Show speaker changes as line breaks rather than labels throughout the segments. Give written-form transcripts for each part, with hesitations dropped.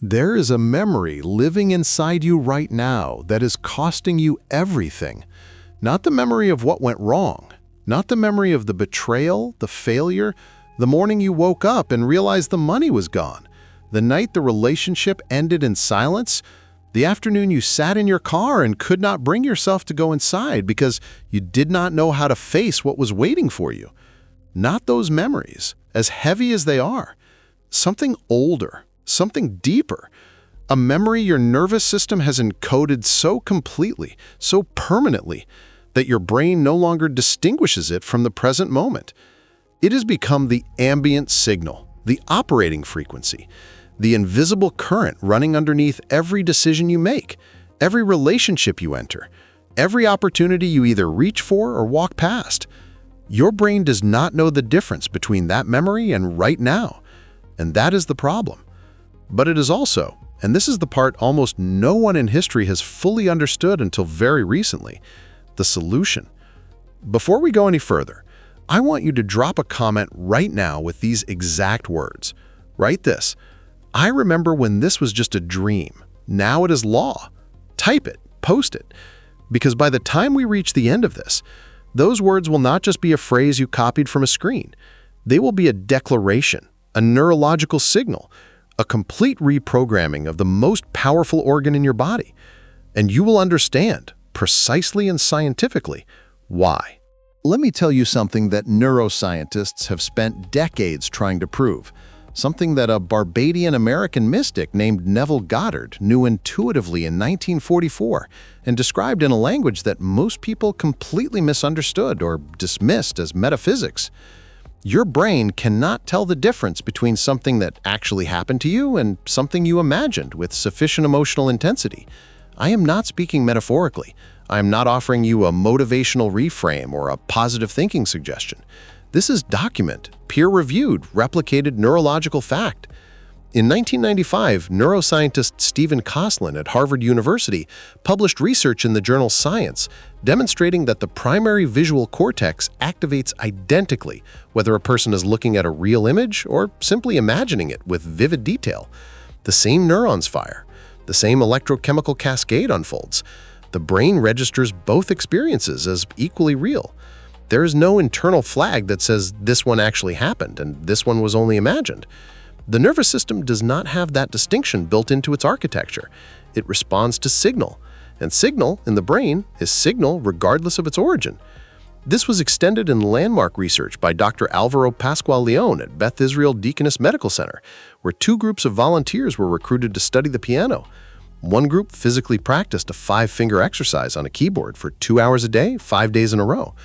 There is a memory living inside you right now that is costing you everything. Not the memory of what went wrong, not the memory of the betrayal, the failure, the morning you woke up and realized the money was gone, the night the relationship ended in silence, the afternoon you sat in your car and could not bring yourself to go inside because you did not know how to face what was waiting for you. Not those memories, as heavy as they are. Something older. Something deeper, a memory your nervous system has encoded so completely, so permanently, that your brain no longer distinguishes it from the present moment. It has become the ambient signal, the operating frequency, the invisible current running underneath every decision you make, every relationship you enter, every opportunity you either reach for or walk past. Your brain does not know the difference between that memory and right now, and that is the problem. But it is also, and this is the part almost no one in history has fully understood until very recently, the solution. Before we go any further, I want you to drop a comment right now with these exact words. Write this: I remember when this was just a dream. Now it is law. Type it, post it. Because by the time we reach the end of this, those words will not just be a phrase you copied from a screen. They will be a declaration, a neurological signal, a complete reprogramming of the most powerful organ in your body. And you will understand, precisely and scientifically, why. Let me tell you something that neuroscientists have spent decades trying to prove, something that a Barbadian-American mystic named Neville Goddard knew intuitively in 1944 and described in a language that most people completely misunderstood or dismissed as metaphysics. Your brain cannot tell the difference between something that actually happened to you and something you imagined with sufficient emotional intensity. I am not speaking metaphorically. I am not offering you a motivational reframe or a positive thinking suggestion. This is documented, peer-reviewed, replicated neurological fact. In 1995, neuroscientist Stephen Kosslyn at Harvard University published research in the journal Science demonstrating that the primary visual cortex activates identically whether a person is looking at a real image or simply imagining it with vivid detail. The same neurons fire. The same electrochemical cascade unfolds. The brain registers both experiences as equally real. There is no internal flag that says this one actually happened and this one was only imagined. The nervous system does not have that distinction built into its architecture. It responds to signal, and signal in the brain is signal regardless of its origin. This was extended in landmark research by Dr. Alvaro Pascual-Leon at Beth Israel Deaconess Medical Center, where 2 groups of volunteers were recruited to study the piano. One group physically practiced a 5-finger exercise on a keyboard for 2 hours a day, 5 days in a row.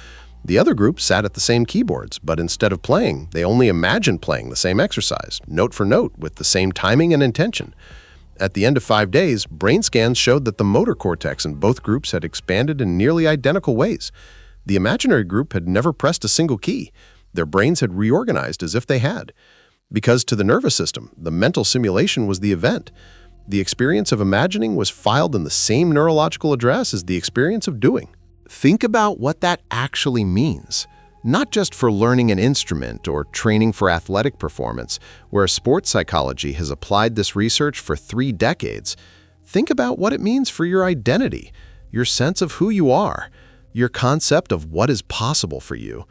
The other group sat at the same keyboards, but instead of playing, they only imagined playing the same exercise, note for note, with the same timing and intention. At the end of 5 days, brain scans showed that the motor cortex in both groups had expanded in nearly identical ways. The imaginary group had never pressed a single key. Their brains had reorganized as if they had. Because to the nervous system, the mental simulation was the event. The experience of imagining was filed in the same neurological address as the experience of doing. Think about what that actually means, not just for learning an instrument or training for athletic performance, where sports psychology has applied this research for 3 decades. Think about what it means for your identity, your sense of who you are, your concept of what is possible for you.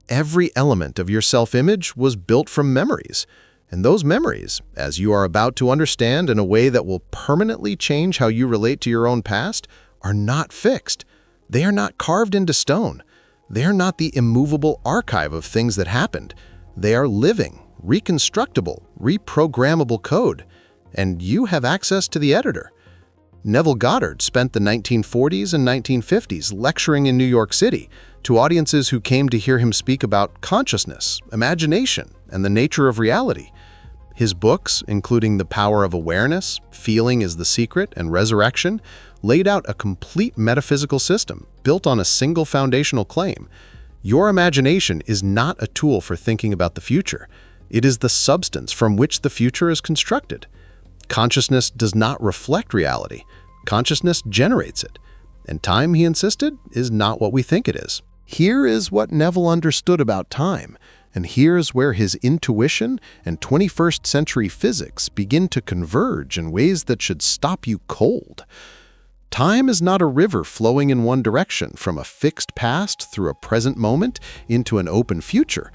Every element of your self-image was built from memories, and those memories, as you are about to understand in a way that will permanently change how you relate to your own past, are not fixed. They are not carved into stone. They are not the immovable archive of things that happened. They are living, reconstructible, reprogrammable code, and you have access to the editor. Neville Goddard spent the 1940s and 1950s lecturing in New York City to audiences who came to hear him speak about consciousness, imagination, and the nature of reality. His books, including The Power of Awareness, Feeling is the Secret, and Resurrection, laid out a complete metaphysical system built on a single foundational claim. Your imagination is not a tool for thinking about the future. It is the substance from which the future is constructed. Consciousness does not reflect reality. Consciousness generates it. And time, he insisted, is not what we think it is. Here is what Neville understood about time, And here's where his intuition and 21st century physics begin to converge in ways that should stop you cold. Time is not a river flowing in one direction from a fixed past through a present moment into an open future.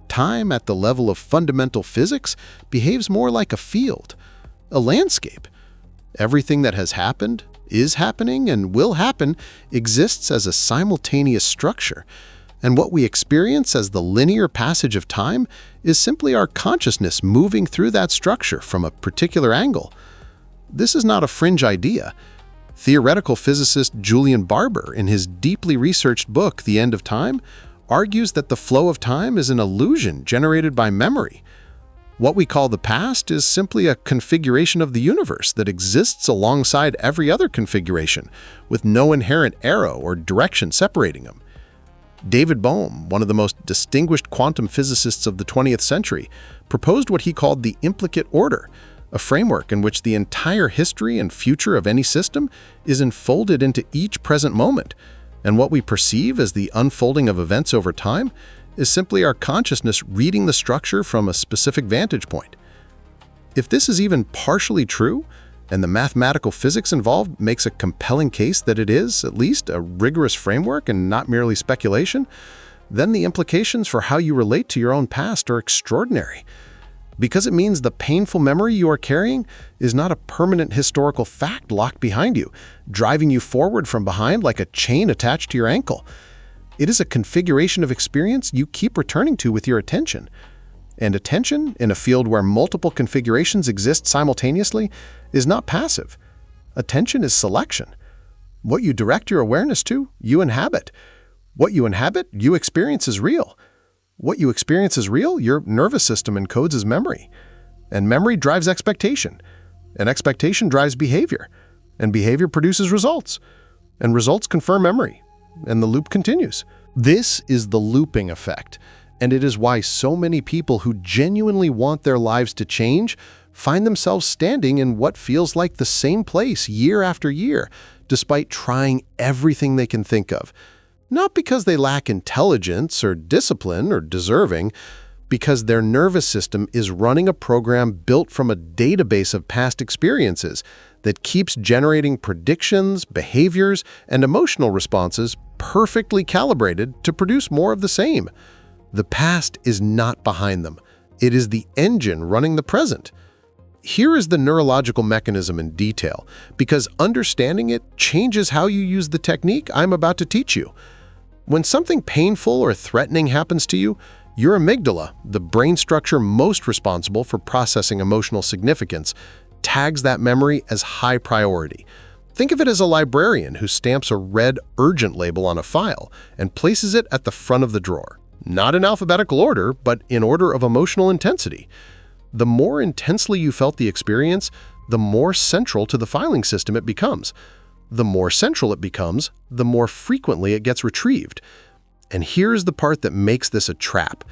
Time at the level of fundamental physics behaves more like a field, a landscape. Everything that has happened, is happening, and will happen exists as a simultaneous structure. And what we experience as the linear passage of time is simply our consciousness moving through that structure from a particular angle. This is not a fringe idea. Theoretical physicist Julian Barber, in his deeply researched book, The End of Time, argues that the flow of time is an illusion generated by memory. What we call the past is simply a configuration of the universe that exists alongside every other configuration, with no inherent arrow or direction separating them. David Bohm, one of the most distinguished quantum physicists of the 20th century, proposed what he called the implicate order, a framework in which the entire history and future of any system is enfolded into each present moment, and what we perceive as the unfolding of events over time is simply our consciousness reading the structure from a specific vantage point. If this is even partially true, and the mathematical physics involved makes a compelling case that it is, at least, a rigorous framework and not merely speculation, then the implications for how you relate to your own past are extraordinary. Because it means the painful memory you are carrying is not a permanent historical fact locked behind you, driving you forward from behind like a chain attached to your ankle. It is a configuration of experience you keep returning to with your attention. And attention, in a field where multiple configurations exist simultaneously, is not passive. Attention is selection. What you direct your awareness to, you inhabit. What you inhabit, you experience as real. What you experience as real, your nervous system encodes as memory. And memory drives expectation. And expectation drives behavior. And behavior produces results. And results confirm memory. And the loop continues. This is the looping effect. And it is why so many people who genuinely want their lives to change find themselves standing in what feels like the same place year after year, despite trying everything they can think of. Not because they lack intelligence or discipline or deserving, because their nervous system is running a program built from a database of past experiences that keeps generating predictions, behaviors, and emotional responses perfectly calibrated to produce more of the same. The past is not behind them. It is the engine running the present. Here is the neurological mechanism in detail, because understanding it changes how you use the technique I'm about to teach you. When something painful or threatening happens to you, your amygdala, the brain structure most responsible for processing emotional significance, tags that memory as high priority. Think of it as a librarian who stamps a red urgent label on a file and places it at the front of the drawer. Not in alphabetical order, but in order of emotional intensity. The more intensely you felt the experience, the more central to the filing system it becomes. The more central it becomes, the more frequently it gets retrieved. And here's the part that makes this a trap.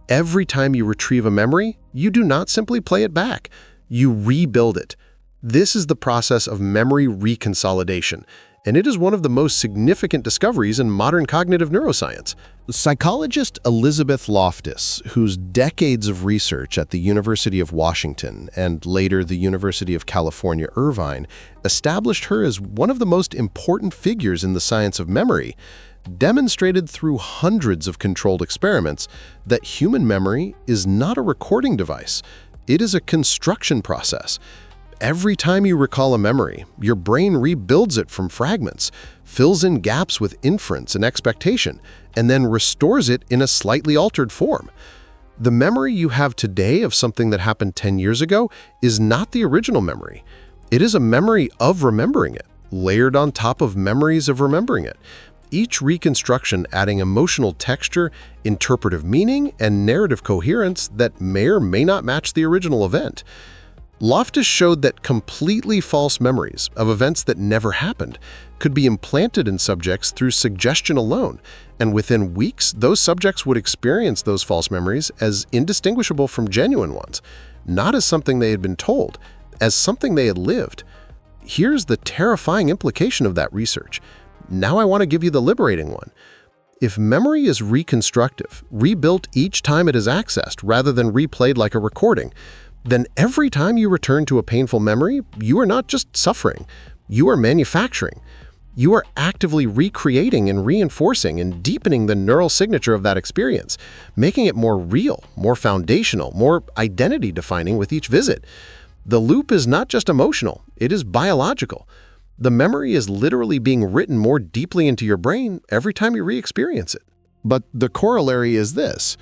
Every time you retrieve a memory, you do not simply play it back. You rebuild it. This is the process of memory reconsolidation, and it is one of the most significant discoveries in modern cognitive neuroscience. Psychologist Elizabeth Loftus, whose decades of research at the University of Washington and later the University of California, Irvine, established her as one of the most important figures in the science of memory, demonstrated through hundreds of controlled experiments that human memory is not a recording device. It is a construction process. Every time you recall a memory, your brain rebuilds it from fragments, fills in gaps with inference and expectation, and then restores it in a slightly altered form. The memory you have today of something that happened 10 years ago is not the original memory. It is a memory of remembering it, layered on top of memories of remembering it. Each reconstruction adding emotional texture, interpretive meaning, and narrative coherence that may or may not match the original event. Loftus showed that completely false memories of events that never happened could be implanted in subjects through suggestion alone, and within weeks, those subjects would experience those false memories as indistinguishable from genuine ones, not as something they had been told, as something they had lived. Here's the terrifying implication of that research. Now I want to give you the liberating one. If memory is reconstructive, rebuilt each time it is accessed rather than replayed like a recording, then every time you return to a painful memory, you are not just suffering, you are manufacturing. You are actively recreating and reinforcing and deepening the neural signature of that experience, making it more real, more foundational, more identity-defining with each visit. The loop is not just emotional, it is biological. The memory is literally being written more deeply into your brain every time you re-experience it. But the corollary is this.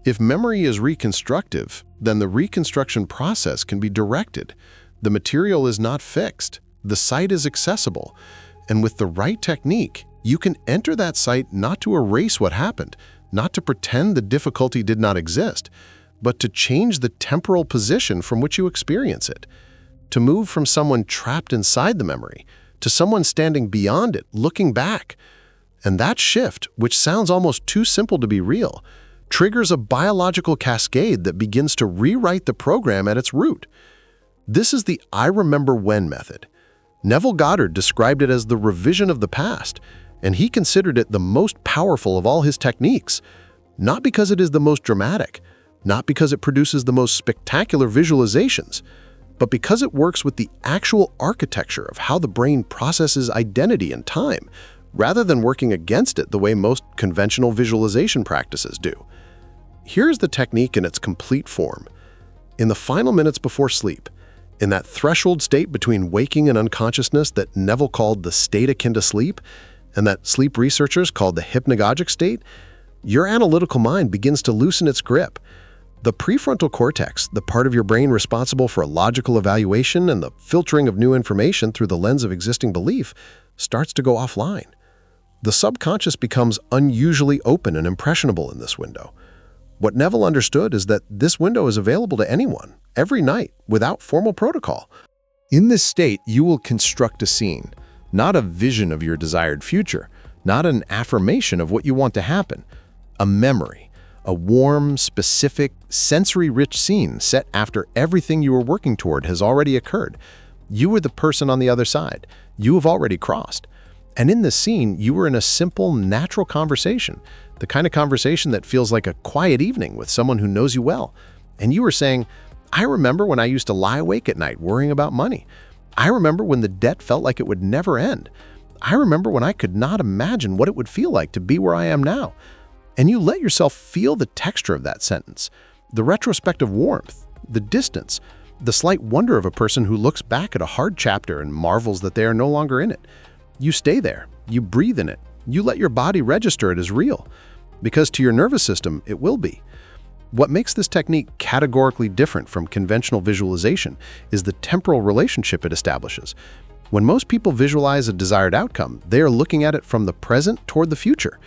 If memory is reconstructive, then the reconstruction process can be directed. The material is not fixed. The site is accessible. And with the right technique, you can enter that site not to erase what happened, not to pretend the difficulty did not exist, but to change the temporal position from which you experience it, to move from someone trapped inside the memory to someone standing beyond it, looking back. And that shift, which sounds almost too simple to be real, triggers a biological cascade that begins to rewrite the program at its root. This is the I remember when method. Neville Goddard described it as the revision of the past, and he considered it the most powerful of all his techniques, not because it is the most dramatic, not because it produces the most spectacular visualizations, but because it works with the actual architecture of how the brain processes identity and time, rather than working against it the way most conventional visualization practices do. Here's the technique in its complete form. In the final minutes before sleep, in that threshold state between waking and unconsciousness that Neville called the state akin to sleep, and that sleep researchers called the hypnagogic state, your analytical mind begins to loosen its grip. The prefrontal cortex, the part of your brain responsible for a logical evaluation and the filtering of new information through the lens of existing belief, starts to go offline. The subconscious becomes unusually open and impressionable in this window. What Neville understood is that this window is available to anyone, every night, without formal protocol. In this state, you will construct a scene, not a vision of your desired future, not an affirmation of what you want to happen, a memory, a warm, specific, sensory-rich scene set after everything you were working toward has already occurred. You are the person on the other side. You have already crossed. And in this scene, you were in a simple, natural conversation, the kind of conversation that feels like a quiet evening with someone who knows you well. And you were saying, I remember when I used to lie awake at night worrying about money. I remember when the debt felt like it would never end. I remember when I could not imagine what it would feel like to be where I am now. And you let yourself feel the texture of that sentence, the retrospective warmth, the distance, the slight wonder of a person who looks back at a hard chapter and marvels that they are no longer in it. You stay there, you breathe in it, you let your body register it as real, because to your nervous system, it will be. What makes this technique categorically different from conventional visualization is the temporal relationship it establishes. When most people visualize a desired outcome, they are looking at it from the present toward the future.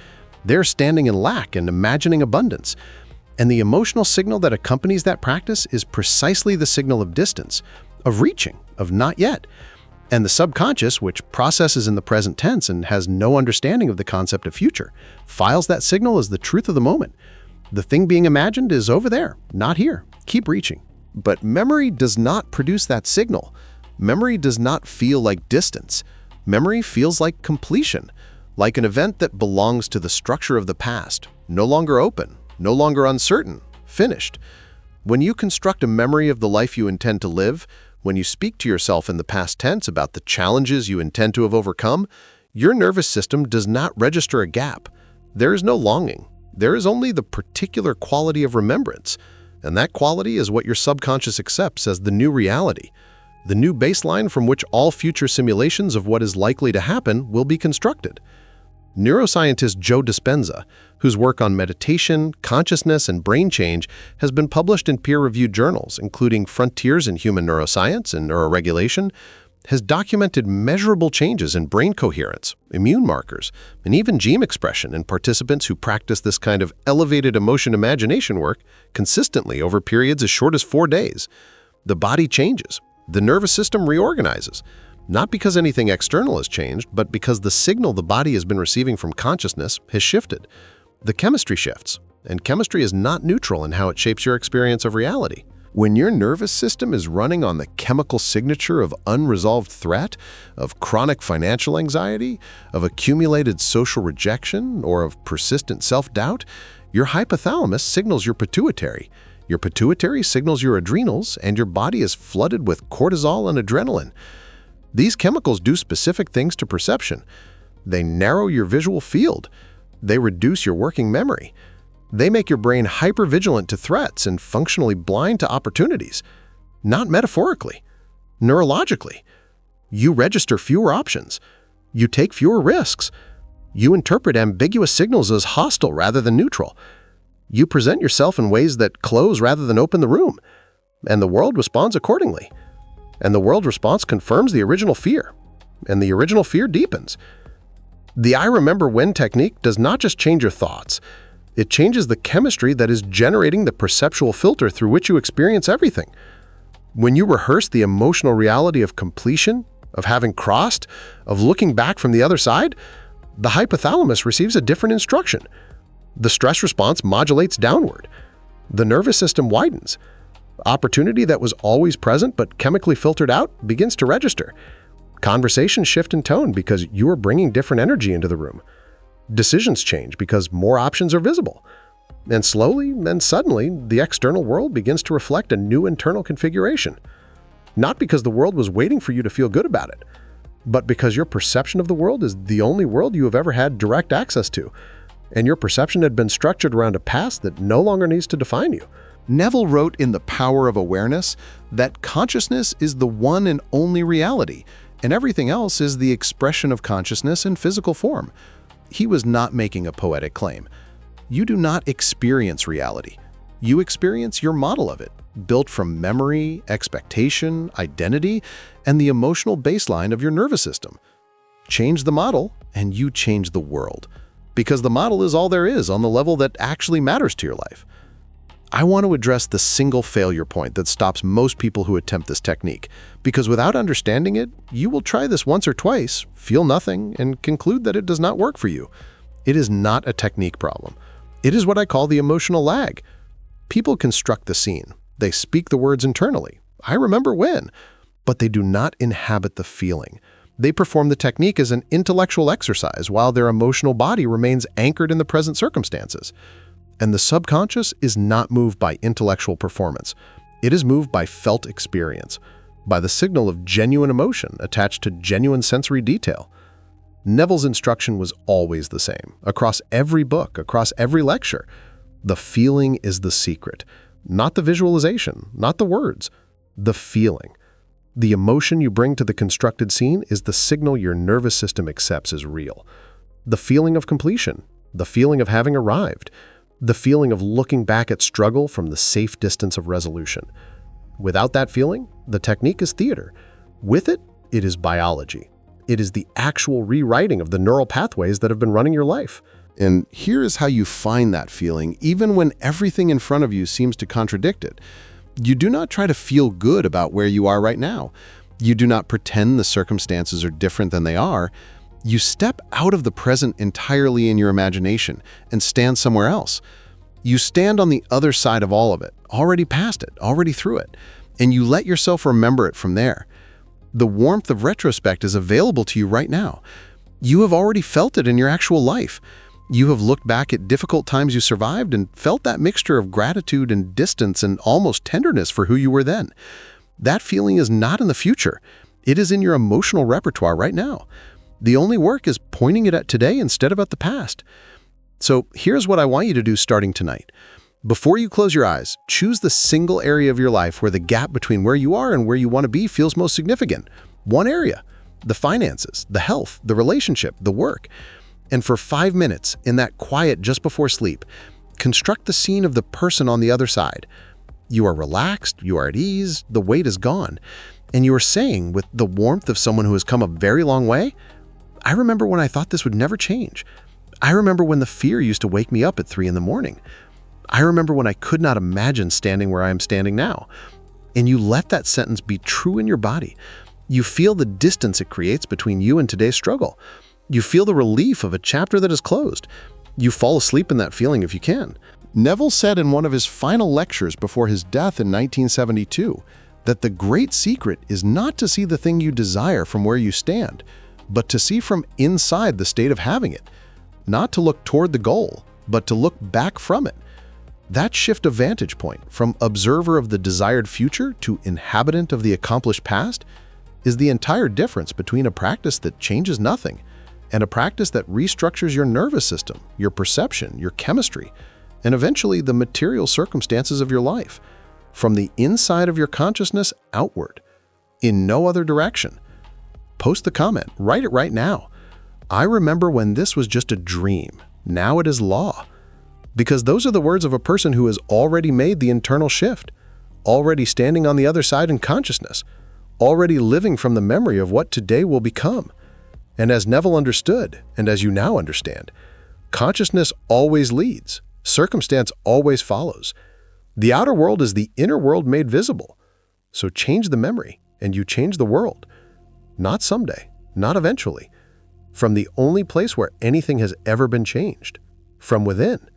They're standing in lack and imagining abundance. And the emotional signal that accompanies that practice is precisely the signal of distance, of reaching, of not yet. And the subconscious, which processes in the present tense and has no understanding of the concept of future, files that signal as the truth of the moment. The thing being imagined is over there, not here. Keep reaching. But memory does not produce that signal. Memory does not feel like distance. Memory feels like completion, like an event that belongs to the structure of the past, no longer open, no longer uncertain, finished. When you construct a memory of the life you intend to live, when you speak to yourself in the past tense about the challenges you intend to have overcome, your nervous system does not register a gap. There is no longing. There is only the particular quality of remembrance, and that quality is what your subconscious accepts as the new reality, the new baseline from which all future simulations of what is likely to happen will be constructed. Neuroscientist Joe Dispenza, whose work on meditation, consciousness, and brain change has been published in peer-reviewed journals, including Frontiers in Human Neuroscience and Neuroregulation, has documented measurable changes in brain coherence, immune markers, and even gene expression in participants who practice this kind of elevated emotion imagination work consistently over periods as short as 4 days. The body changes. The nervous system reorganizes. Not because anything external has changed, but because the signal the body has been receiving from consciousness has shifted. The chemistry shifts, and chemistry is not neutral in how it shapes your experience of reality. When your nervous system is running on the chemical signature of unresolved threat, of chronic financial anxiety, of accumulated social rejection, or of persistent self-doubt, your hypothalamus signals your pituitary. Your pituitary signals your adrenals, and your body is flooded with cortisol and adrenaline. These chemicals do specific things to perception. They narrow your visual field. They reduce your working memory. They make your brain hypervigilant to threats and functionally blind to opportunities. Not metaphorically, neurologically. You register fewer options. You take fewer risks. You interpret ambiguous signals as hostile rather than neutral. You present yourself in ways that close rather than open the room. And the world responds accordingly. And the world response confirms the original fear. And the original fear deepens. The I remember when technique does not just change your thoughts. It changes the chemistry that is generating the perceptual filter through which you experience everything. When you rehearse the emotional reality of completion, of having crossed, of looking back from the other side, the hypothalamus receives a different instruction. The stress response modulates downward. The nervous system widens. Opportunity that was always present but chemically filtered out begins to register. Conversations shift in tone because you are bringing different energy into the room. Decisions change because more options are visible. And slowly and suddenly, the external world begins to reflect a new internal configuration. Not because the world was waiting for you to feel good about it, but because your perception of the world is the only world you have ever had direct access to. And your perception had been structured around a past that no longer needs to define you. Neville wrote in The Power of Awareness that consciousness is the one and only reality, and everything else is the expression of consciousness in physical form. He was not making a poetic claim. You do not experience reality. You experience your model of it, built from memory, expectation, identity, and the emotional baseline of your nervous system. Change the model, and you change the world. Because the model is all there is on the level that actually matters to your life. I want to address the single failure point that stops most people who attempt this technique, because without understanding it, you will try this once or twice, feel nothing, and conclude that it does not work for you. It is not a technique problem. It is what I call the emotional lag. People construct the scene. They speak the words internally. I remember when. But they do not inhabit the feeling. They perform the technique as an intellectual exercise while their emotional body remains anchored in the present circumstances. And the subconscious is not moved by intellectual performance. It is moved by felt experience, by the signal of genuine emotion attached to genuine sensory detail. Neville's instruction was always the same, across every book, across every lecture. The feeling is the secret, not the visualization, not the words, the feeling. The emotion you bring to the constructed scene is the signal your nervous system accepts as real. The feeling of completion, the feeling of having arrived, the feeling of looking back at struggle from the safe distance of resolution. Without that feeling, the technique is theater. With it, it is biology. It is the actual rewriting of the neural pathways that have been running your life. And here is how you find that feeling, even when everything in front of you seems to contradict it. You do not try to feel good about where you are right now. You do not pretend the circumstances are different than they are. You step out of the present entirely in your imagination and stand somewhere else. You stand on the other side of all of it, already past it, already through it, and you let yourself remember it from there. The warmth of retrospect is available to you right now. You have already felt it in your actual life. You have looked back at difficult times you survived and felt that mixture of gratitude and distance and almost tenderness for who you were then. That feeling is not in the future. It is in your emotional repertoire right now. The only work is pointing it at today instead of at the past. So here's what I want you to do starting tonight. Before you close your eyes, choose the single area of your life where the gap between where you are and where you want to be feels most significant. One area: the finances, the health, the relationship, the work. And for 5 minutes, in that quiet just before sleep, construct the scene of the person on the other side. You are relaxed, you are at ease, the weight is gone, and you are saying, with the warmth of someone who has come a very long way, I remember when I thought this would never change. I remember when the fear used to wake me up at 3 a.m. I remember when I could not imagine standing where I am standing now. And you let that sentence be true in your body. You feel the distance it creates between you and today's struggle. You feel the relief of a chapter that is closed. You fall asleep in that feeling if you can. Neville said in one of his final lectures before his death in 1972 that the great secret is not to see the thing you desire from where you stand, but to see from inside the state of having it, not to look toward the goal, but to look back from it. That shift of vantage point, from observer of the desired future to inhabitant of the accomplished past, is the entire difference between a practice that changes nothing and a practice that restructures your nervous system, your perception, your chemistry, and eventually the material circumstances of your life, from the inside of your consciousness outward, in no other direction. Post the comment, write it right now. I remember when this was just a dream, now it is law. Because those are the words of a person who has already made the internal shift, already standing on the other side in consciousness, already living from the memory of what today will become. And as Neville understood, and as you now understand, consciousness always leads, circumstance always follows. The outer world is the inner world made visible. So change the memory, and you change the world. Not someday, not eventually. From the only place where anything has ever been changed, from within.